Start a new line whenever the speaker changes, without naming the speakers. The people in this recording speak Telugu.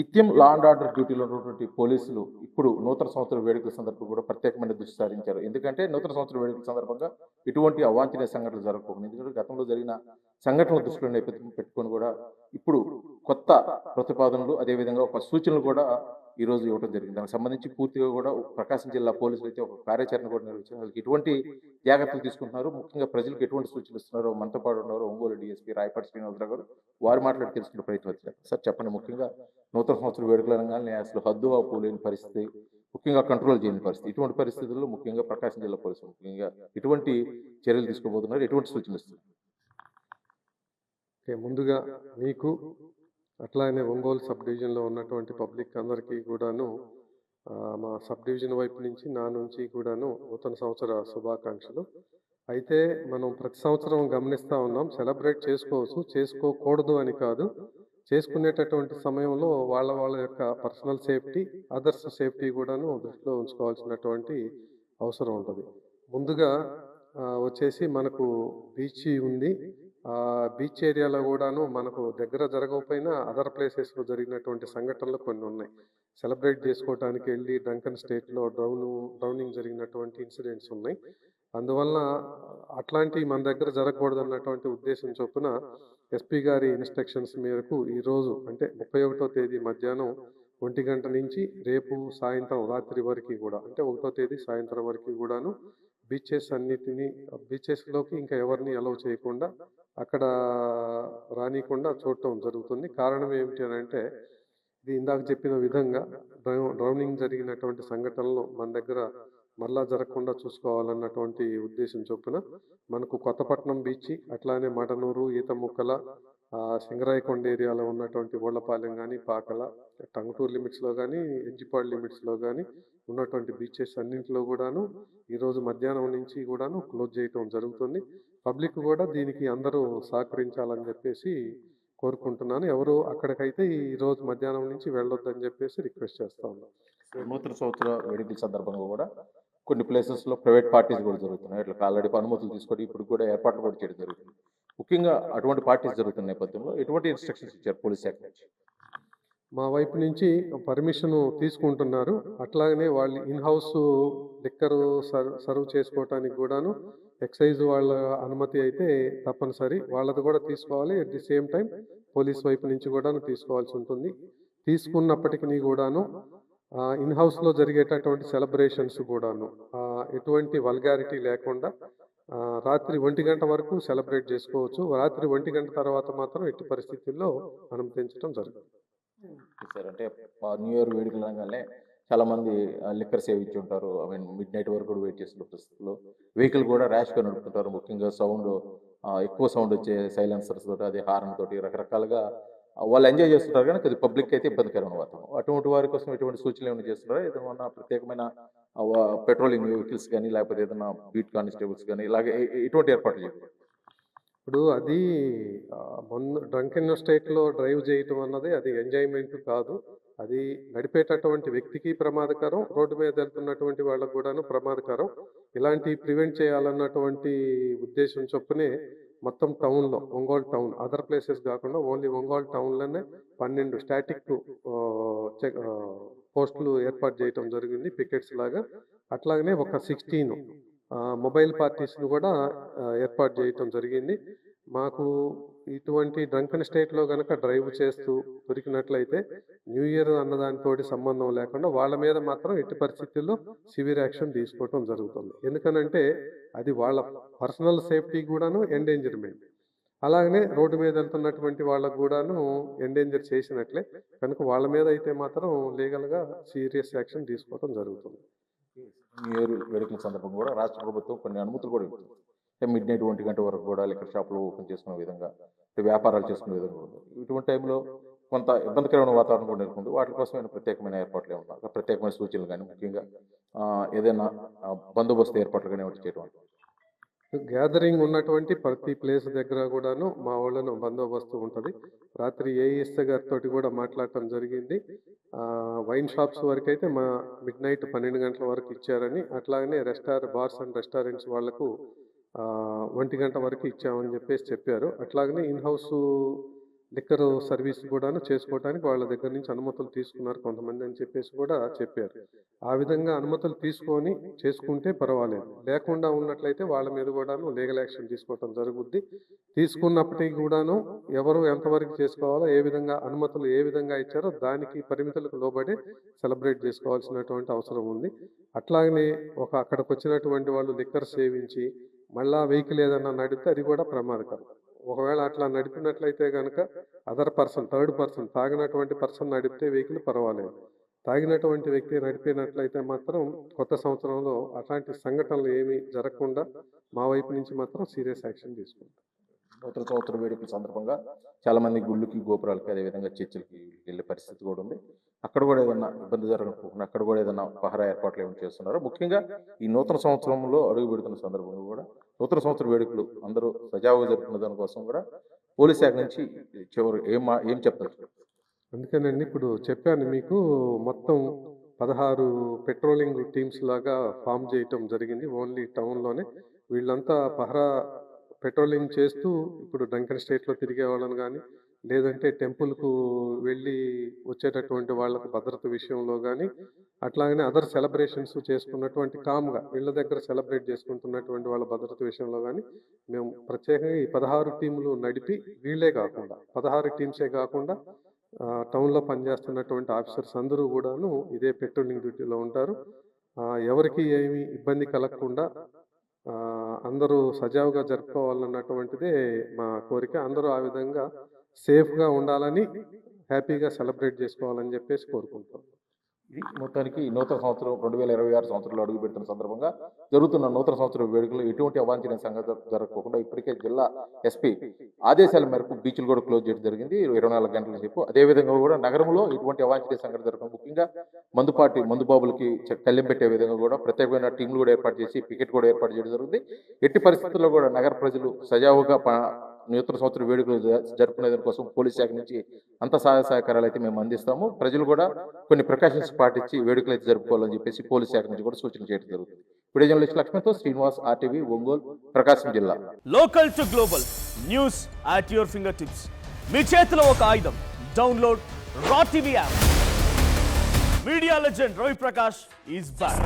నిత్యం లా అండ్ ఆర్డర్ డ్యూటీలో ఉన్నటువంటి పోలీసులు ఇప్పుడు నూతన సంవత్సర వేడుకల సందర్భంగా కూడా ప్రత్యేకమైన దృష్టి సారించారు. ఎందుకంటే నూతన సంవత్సర వేడుకల సందర్భంగా ఎటువంటి అవాంఛనీయ సంఘటనలు జరగకూడదు. ఎందుకంటే గతంలో జరిగిన సంఘటనల దృష్టిలో నేపథ్యం పెట్టుకొని కూడా ఇప్పుడు కొత్త ప్రతిపాదనలు అదేవిధంగా ఒక సూచనలు కూడా ఈరోజు ఇవ్వడం జరిగింది. దానికి సంబంధించి పూర్తిగా కూడా ప్రకాశం జిల్లా పోలీసులు అయితే ఒక కార్యాచరణ కూడా నిర్వహించారు. వాళ్ళకి ఎటువంటి జాగ్రత్తలు తీసుకుంటున్నారు, ముఖ్యంగా ప్రజలకు ఎటువంటి సూచనలు ఇస్తున్నారో మనతో పాటు ఉన్నారు ఒంగోలు డీఎస్పీ రాయపాటి శ్రీనివాసరావు గారు. వారి మాట్లాడి తెలుసుకునే ప్రయత్నం చేద్దాం. సార్ చెప్పండి, ముఖ్యంగా నూతన సంవత్సర వేడుకలు అనగానే అసలు హద్దు ఆపు లేని పరిస్థితి, ముఖ్యంగా కంట్రోల్ చేయని పరిస్థితి. ఇటువంటి పరిస్థితుల్లో ముఖ్యంగా ప్రకాశం జిల్లా పోలీసులు ముఖ్యంగా ఎటువంటి చర్యలు తీసుకోబోతున్నారు, ఎటువంటి సూచనలు ఇస్తున్నారు?
ఓకే. ముందుగా మీకు అట్లానే ఒంగోలు సబ్ డివిజన్‌లో ఉన్నటువంటి పబ్లిక్ అందరికీ కూడాను మా సబ్ డివిజన్ వైపు నుంచి, నా నుంచి కూడాను నూతన సంవత్సర శుభాకాంక్షలు. అయితే మనం ప్రతి సంవత్సరం గమనిస్తా ఉన్నాం. సెలబ్రేట్ చేసుకోవచ్చు, చేసుకోకూడదు అని కాదు. చేసుకునేటటువంటి సమయంలో వాళ్ళ యొక్క పర్సనల్ సేఫ్టీ, అదర్స్ సేఫ్టీ కూడాను దృష్టిలో ఉంచుకోవాల్సినటువంటి అవసరం ఉంటది. ముందుగా వచ్చేసి మనకు బీచ్ ఉంది. బీచ్ ఏరియాలో కూడాను మనకు దగ్గర జరగకపోయినా అదర్ ప్లేసెస్‌లో జరిగినటువంటి సంఘటనలు కొన్ని ఉన్నాయి. సెలబ్రేట్ చేసుకోవటానికి ఎళ్లి డ్రంకెన్ స్టేట్‌లో డ్రౌనింగ్ జరిగినటువంటి ఇన్సిడెంట్స్ ఉన్నాయి. అందువలన అట్లాంటివి మన దగ్గర జరగకూడదన్నటువంటి ఉద్దేశం చొప్పున ఎస్పీ గారి ఇన్‌స్ట్రక్షన్స్ మేరకు ఈరోజు అంటే 31వ తేదీ మధ్యాహ్నం 1 గంట నుంచి రేపు సాయంత్రం రాత్రి వరకి కూడా అంటే 1వ తేదీ సాయంత్రం వరకి కూడాను బీచెస్‌లోకి ఇంకా ఎవరిని అలౌ చేయకుండా అక్కడ రానీయకుండా చూడటం జరుగుతుంది. కారణం ఏమిటి అనంటే ఇది ఇందాక చెప్పిన విధంగా డ్రౌనింగ్ జరిగినటువంటి సంఘటనలు మన దగ్గర మళ్ళా జరగకుండా చూసుకోవాలన్నటువంటి ఉద్దేశం చొప్పున మనకు కొత్తపట్నం బీచ్, అట్లానే మడనూరు, ఈతముక్కల, సింగరాయకొండ ఏరియాలో ఉన్నటువంటి ఓళ్లపాలెం కానీ, పాకల, టంగుటూరు లిమిట్స్‌లో కానీ, ఎంజిపాడు లిమిట్స్‌లో కానీ ఉన్నటువంటి బీచెస్ అన్నింటిలో కూడాను ఈరోజు మధ్యాహ్నం నుంచి కూడాను క్లోజ్ చేయటం జరుగుతుంది. పబ్లిక్ కూడా దీనికి అందరూ సహకరించాలని చెప్పేసి కోరుకుంటున్నాను. ఎవరు అక్కడికైతే ఈరోజు మధ్యాహ్నం నుంచి వెళ్ళొద్దని చెప్పేసి రిక్వెస్ట్ చేస్తా ఉన్నాను.
నూతన సంవత్సర వేడుకల సందర్భంగా కూడా కొన్ని ప్లేసెస్‌లో ప్రైవేట్ పార్టీస్ కూడా జరుగుతున్నాయి. ఇట్లా ఆల్రెడీ అనుమతులు తీసుకొని ఇప్పుడు కూడా ఏర్పాట్లు కూడా చేయడం జరుగుతుంది. ముఖ్యంగా అటువంటి పార్టీస్ జరుగుతున్న నేపథ్యంలో ఎటువంటి ఇన్‌స్ట్రక్షన్స్ ఇచ్చారు పోలీస్ శాఖ నుంచి?
మా వైపు నుంచి పర్మిషన్ తీసుకుంటున్నారు. అట్లాగనే వాళ్ళు ఇన్ హౌస్ లిక్కర్ సర్వ్ చేసుకోవటానికి కూడాను ఎక్సైజ్ వాళ్ళ అనుమతి అయితే తప్పనిసరి. వాళ్ళది కూడా తీసుకోవాలి. At the same time police వైపు నుంచి కూడాను తీసుకోవాల్సి ఉంటుంది. తీసుకున్నప్పటికీ కూడాను ఇన్ హౌస్‌లో జరిగేటటువంటి సెలబ్రేషన్స్ కూడాను ఎటువంటి వల్గారిటీ లేకుండా రాత్రి 1 గంట వరకు సెలబ్రేట్ చేసుకోవచ్చు. రాత్రి 1 గంట తర్వాత మాత్రం ఎట్టి పరిస్థితుల్లో అనుమతించడం జరుగుతుంది.
సార్ అంటే న్యూ ఇయర్ వేడుకలు అనగానే చాలా మంది లిక్కర్ సేవించి ఉంటారు. ఐ మీన్ మిడ్ నైట్ వరకు కూడా వెయిట్ చేస్తున్న పరిస్థితుల్లో వెహికల్ కూడా ర్యాష్‌గా నడుపుతుంటారు. ముఖ్యంగా ఎక్కువ సౌండ్ వచ్చే సైలెన్సర్స్ తోటి, అది హార్న్ తోటి రకరకాలుగా వాళ్ళు ఎంజాయ్ చేస్తుంటారు కానీ అది పబ్లిక్ అయితే ఇబ్బందికరమైన వాతావరణం. అటువంటి వారి కోసం ఎటువంటి సూచనలు ఏమైనా చేస్తున్నారా? ఏదైనా ప్రత్యేకమైన పెట్రోలింగ్ వెహికల్స్ కానీ లేకపోతే ఏదైనా బీట్ కానిస్టేబుల్స్ కానీ ఇలాగే ఎటువంటి ఏర్పాట్లు చేయాలి?
ఇప్పుడు అది డ్రంకెన్ స్టేట్‌లో డ్రైవ్ చేయటం అన్నది అది ఎంజాయ్‌మెంట్ కాదు. అది నడిపేటటువంటి వ్యక్తికి ప్రమాదకరం. రోడ్డు మీద వెళ్తున్నటువంటి వాళ్ళకు కూడాను ప్రమాదకరం. ఇలాంటివి ప్రివెంట్ చేయాలన్నటువంటి ఉద్దేశం చొప్పునే మొత్తం టౌన్‌లో ఒంగోలు టౌన్ అదర్ ప్లేసెస్ కాకుండా ఓన్లీ ఒంగోలు టౌన్‌లోనే 12 స్టాటిక్ పోస్టులు ఏర్పాటు చేయటం జరిగింది పికెట్స్ లాగా. అట్లాగనే ఒక 16 మొబైల్ పార్టీస్‌ని కూడా ఏర్పాటు చేయటం జరిగింది. మాకు ఇటువంటి డ్రంకెన్ స్టేట్‌లో గనక డ్రైవ్ చేస్తూ దొరికినట్లయితే న్యూ ఇయర్ అన్నదానితోటి సంబంధం లేకుండా వాళ్ళ మీద మాత్రం ఎట్టి పరిస్థితుల్లో సివియర్ యాక్షన్ తీసుకోవటం జరుగుతుంది. ఎందుకనంటే అది వాళ్ళ పర్సనల్ సేఫ్టీ కూడాను ఎండేంజర్‌మెంట్. అలాగనే రోడ్డు మీద వెళ్తున్నటువంటి వాళ్ళకు కూడాను ఎండేంజర్ చేసినట్లే. కనుక వాళ్ళ మీద అయితే మాత్రం లీగల్‌గా సీరియస్ యాక్షన్ తీసుకోవటం జరుగుతుంది.
న్యూ ఇయర్ వేడుకల సందర్భంగా కూడా రాష్ట్ర ప్రభుత్వం కొన్ని అనుమతులు కూడా ఇస్తుంది. మిడ్ నైట్ 1 గంట వరకు కూడా లిక్కర్ షాపులు ఓపెన్ చేసుకునే విధంగా, వ్యాపారాలు చేసుకునే విధంగా ఉంది. ఇటువంటి టైంలో కొంత ఇబ్బందికరమైన వాతావరణం కూడా నెలకొంది. వాటి కోసమైన ప్రత్యేకమైన ఏర్పాట్లు ఏమన్నా, ప్రత్యేకమైన సూచనలు కానీ ముఖ్యంగా ఏదైనా బందోబస్తు ఏర్పాట్లు కానీ ఏమిటి చేయడం?
గ్యాదరింగ్ ఉన్నటువంటి ప్రతి ప్లేస్ దగ్గర కూడాను మా వాళ్ళను బందోబస్తు ఉంటుంది. రాత్రి ఏఎస్ఐ గారితో కూడా మాట్లాడటం జరిగింది. వైన్ షాప్స్ వరకైతే మిడ్ నైట్ 12 గంటల వరకు ఇచ్చారని, అట్లాగనే బార్స్ అండ్ రెస్టారెంట్స్ వాళ్లకు 1 గంట వరకు ఇచ్చామని చెప్పేసి చెప్పారు. అట్లాగనే ఇన్ హౌస్ లిక్కర్ సర్వీస్ కూడాను చేసుకోవడానికి వాళ్ళ దగ్గర నుంచి అనుమతులు తీసుకున్నారు కొంతమంది అని చెప్పేసి కూడా చెప్పారు. ఆ విధంగా అనుమతులు తీసుకొని చేసుకుంటే పర్వాలేదు. లేకుండా ఉన్నట్లయితే వాళ్ళ మీద కూడాను లీగల్ యాక్షన్ తీసుకోవటం జరుగుద్ది. తీసుకున్నప్పటికీ కూడాను ఎవరు ఎంతవరకు చేసుకోవాలో, ఏ విధంగా అనుమతులు ఏ విధంగా ఇచ్చారో దానికి పరిమితులకు లోబడి సెలబ్రేట్ చేసుకోవాల్సినటువంటి అవసరం ఉంది. అట్లాగనే అక్కడికి వచ్చినటువంటి వాళ్ళు లిక్కర్ సేవించి మళ్ళా వెహికల్ ఏదన్నా నడిపితే అది కూడా ప్రమాదకరం. ఒకవేళ అట్లా నడిపినట్లయితే గనక అదర్ పర్సన్, థర్డ్ పర్సన్, తాగినటువంటి పర్సన్ నడిపితే వెహికల్ పర్వాలేదు. తాగినటువంటి వ్యక్తి నడిపినట్లయితే మాత్రం కొత్త సంవత్సరంలో అట్లాంటి సంఘటనలు ఏమీ జరగకుండా మా వైపు నుంచి మాత్రం సీరియస్ యాక్షన్ తీసుకుంటాం.
నూతన సంవత్సర వేడుకల సందర్భంగా చాలా మంది గుళ్ళకి, గోపురాలకి, అదేవిధంగా చర్చిలకి వెళ్ళే పరిస్థితి కూడా ఉంది. అక్కడ కూడా ఏదన్నా ఇబ్బంది జరగకపోకుండా అక్కడ కూడా ఏదన్నా పహరా ఏర్పాట్లు ఏమైనా చేస్తున్నారు? ముఖ్యంగా ఈ నూతన సంవత్సరంలో అడుగు పెడుతున్న సందర్భంగా కూడా నూతన సంవత్సర వేడుకలు అందరూ సజావుగా జరుపుకునే దానికోసం కూడా పోలీస్ శాఖ నుంచి చివరి ఏం చెప్తారు?
అందుకేనండి ఇప్పుడు చెప్పాను మీకు, మొత్తం 16 పెట్రోలింగ్ టీమ్స్ లాగా ఫామ్ చేయటం జరిగింది ఓన్లీ టౌన్లోనే. వీళ్ళంతా పహరా పెట్రోలింగ్ చేస్తూ ఇప్పుడు డంకన్ స్టేట్లో తిరిగే వాళ్ళని కానీ, లేదంటే టెంపుల్కు వెళ్ళి వచ్చేటటువంటి వాళ్ళకు భద్రత విషయంలో కానీ, అట్లాగనే అదర్ సెలబ్రేషన్స్ చేసుకున్నటువంటి కామ్గా ఇళ్ళ దగ్గర సెలబ్రేట్ చేసుకుంటున్నటువంటి వాళ్ళ భద్రత విషయంలో కానీ మేము ప్రత్యేకంగా ఈ 16 టీములు నడిపి, వీళ్ళే కాకుండా 16 టీమ్సే కాకుండా టౌన్లో పనిచేస్తున్నటువంటి ఆఫీసర్స్ అందరూ కూడాను ఇదే పెట్రోలింగ్ డ్యూటీలో ఉంటారు. ఎవరికి ఏమీ ఇబ్బంది కలగకుండా అందరూ సజావుగా జరుపుకోవాలన్నటువంటిదే మా కోరిక. అందరూ ఆ విధంగా సేఫ్గా ఉండాలని, హ్యాపీగా సెలబ్రేట్ చేసుకోవాలని చెప్పేసి కోరుకుంటాం.
ఇది మొత్తానికి నూతన సంవత్సరం 2026 సంవత్సరంలో అడుగు పెడుతున్న సందర్భంగా జరుగుతున్న నూతన సంవత్సర వేడుకలు ఎటువంటి అవాంఛనీయ సంఘటన జరగకుండా ఇప్పటికే జిల్లా ఎస్పీ ఆదేశాల మేరకు బీచ్లు కూడా క్లోజ్ చేయడం జరిగింది 24 గంటల సేపు. అదేవిధంగా కూడా నగరంలో ఎటువంటి అవాంఛనీయ సంఘటన జరగకుండా ముఖ్యంగా మందుబాబులకి కళ్ళెం పెట్టే విధంగా కూడా ప్రత్యేకమైన టీంలు కూడా ఏర్పాటు చేసి పికెట్ కూడా ఏర్పాటు చేయడం జరుగుతుంది. ఎట్టి పరిస్థితుల్లో కూడా నగర ప్రజలు సజావుగా నూతన సంవత్సర వేడుకలు జరుపుకునే కోసం పోలీస్ శాఖ నుంచి అంత సహాయ సహకారాలు అయితే మేము అందిస్తాము. ప్రజలు కూడా కొన్ని ప్రికాషన్స్ పాటించి వేడుకలు అయితే జరుపుకోవాలని చెప్పేసి పోలీస్ శాఖ నుంచి కూడా సూచన చేయడం జరుగుతుంది. ఇప్పుడు జర్నలిస్ట్ లక్ష్మణ్తో శ్రీనివాస్, ఆర్టీవీ, ఒంగోలు, ప్రకాశం జిల్లా.
Local to global news at your finger tips. మీ చేతిలో ఒక ఆయుధం. Download raw TV app. Media legend Ravi Prakash is back.